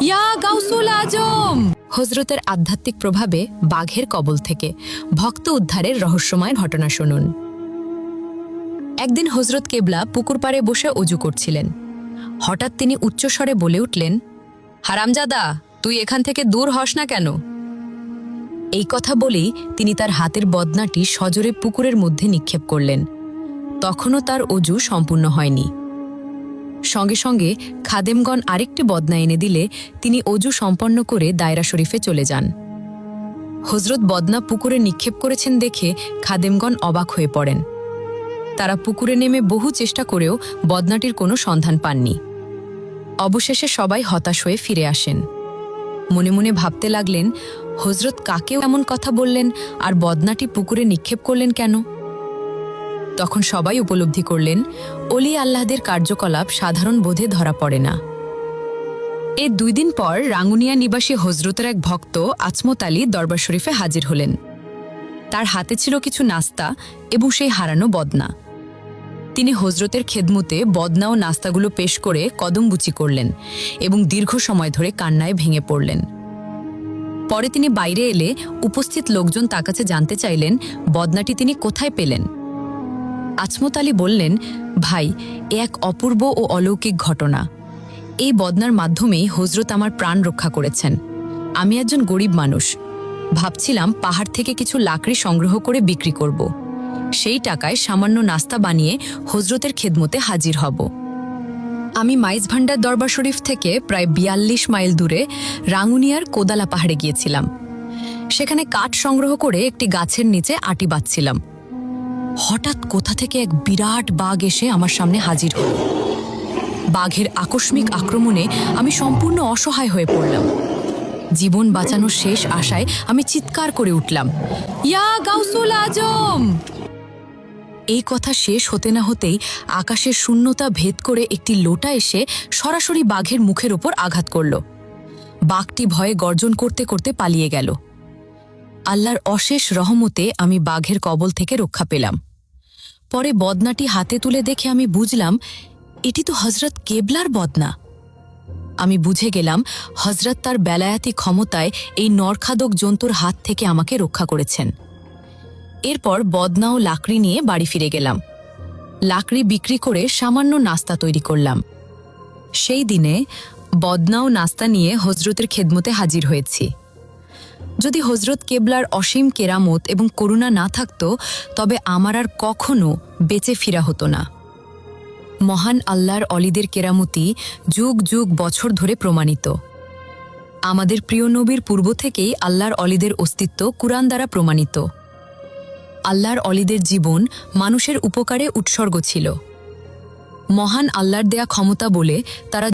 ইয়া গাউসুল আজম! হযরতের আধ্যাত্মিক প্রভাবে বাঘের কবল থেকে ভক্ত উদ্ধারের রহস্যময় ঘটনা শুনুন। একদিন হযরত কেবলা পুকুর পাড়ে বসে অজু করছিলেন। হঠাৎ তিনি উচ্চস্বরে বলে উঠলেন, হারামজাদা, তুই এখান থেকে দূর হস না কেন? এই কথা বলেই তিনি তার হাতের বদনাটি সজোরে পুকুরের মধ্যে নিক্ষেপ করলেন। তখনও তার অজু সম্পূর্ণ হয়নি। সঙ্গে সঙ্গে খাদেমগণ আরেকটি বদনা এনে দিলে তিনি অজু সম্পন্ন করে দায়রা শরীফে চলে যান। হযরত বদনা পুকুরে নিক্ষেপ করেছেন দেখে খাদেমগণ অবাক হয়ে পড়েন। তারা পুকুরে নেমে বহু চেষ্টা করেও বদনাটির কোনো সন্ধান পাননি। অবশেষে সবাই হতাশ হয়ে ফিরে আসেন। মনে মনে ভাবতে লাগলেন, হযরত কাকেও এমন কথা বললেন আর বদনাটি পুকুরে নিক্ষেপ করলেন কেন? তখন সবাই উপলব্ধি করলেন, অলি আল্লাহদের কার্যকলাপ সাধারণ বোধে ধরা পড়ে না। এর 2 দিন পর রাঙ্গুনিয়া নিবাসী হযরতের এক ভক্ত আজমত আলী দরবার শরীফে হাজির হলেন। তার হাতে ছিল কিছু নাস্তা এবং সেই হারানো বদনা। তিনি হযরতের খেদমতে বদনা ও নাস্তাগুলো পেশ করে কদমবুচি করলেন এবং দীর্ঘ সময় ধরে কান্নায় ভেঙে পড়লেন। পরে তিনি বাইরে এলে উপস্থিত লোকজন তার কাছে জানতে চাইলেন বদনাটি তিনি কোথায় পেলেন। আজমত আলী বললেন, ভাই, এ এক অপূর্ব ও অলৌকিক ঘটনা। এই বদনার মাধ্যমেই হযরত আমার প্রাণ রক্ষা করেছেন। আমি একজন গরিব মানুষ, ভাবছিলাম পাহাড় থেকে কিছু লাকড়ি সংগ্রহ করে বিক্রি করব। সেই টাকায় সামান্য নাস্তা বানিয়ে হযরতের খেদমতে হাজির হব। আমি মাইজ ভান্ডার দরবার শরীফ থেকে প্রায় 42 মাইল দূরে রাঙ্গুনিয়ার কোদালা পাহাড়ে গিয়েছিলাম। সেখানে কাঠ সংগ্রহ করে একটি গাছের নিচে আটি বাঁধছিলাম। হঠাৎ কোথা থেকে এক বিরাট বাঘ এসে আমার সামনে হাজির হল। বাঘের আকস্মিক আক্রমণে আমি সম্পূর্ণ অসহায় হয়ে পড়লাম। জীবন বাঁচানোর শেষ আশায় আমি চিৎকার করে উঠলাম, ইয়া গাউসুল আজম! এই কথা শেষ হতে না হতেই আকাশের শূন্যতা ভেদ করে একটি লোটা এসে সরাসরি বাঘের মুখের ওপর আঘাত করল। বাঘটি ভয়ে গর্জন করতে করতে পালিয়ে গেল। আল্লাহর অশেষ রহমতে আমি বাঘের কবল থেকে রক্ষা পেলাম। পরে বদনাটি হাতে তুলে দেখে আমি বুঝলাম, এটি তো হযরত কেবলার বদনা। আমি বুঝে গেলাম হযরত তার বেলায়াতি ক্ষমতায় এই নরখাদক জন্তুর হাত থেকে আমাকে রক্ষা করেছেন। এরপর বদনা ও লাকড়ি নিয়ে বাড়ি ফিরে গেলাম। লাকড়ি বিক্রি করে সামান্য নাস্তা তৈরি করলাম। সেই দিনে বদনা ও নাস্তা নিয়ে হযরতের খেদমতে হাজির হয়েছি। যদি হযরত কেবলার অসীম কেরামত এবং করুণা না থাকত, তবে আমার আর কখনো বেঁচে ফিরা হতো না। মহান আল্লাহর অলিদের কেরামতি যুগ যুগ বছর ধরে প্রমাণিত। আমাদের প্রিয় নবীর পূর্ব থেকেই আল্লাহর অলিদের অস্তিত্ব কুরআন দ্বারা প্রমাণিত। আল্লাহর অলিদের জীবন মানুষের উপকারে উৎসর্গ ছিল। মহান আল্লাহর দেয়া ক্ষমতা বলে তারা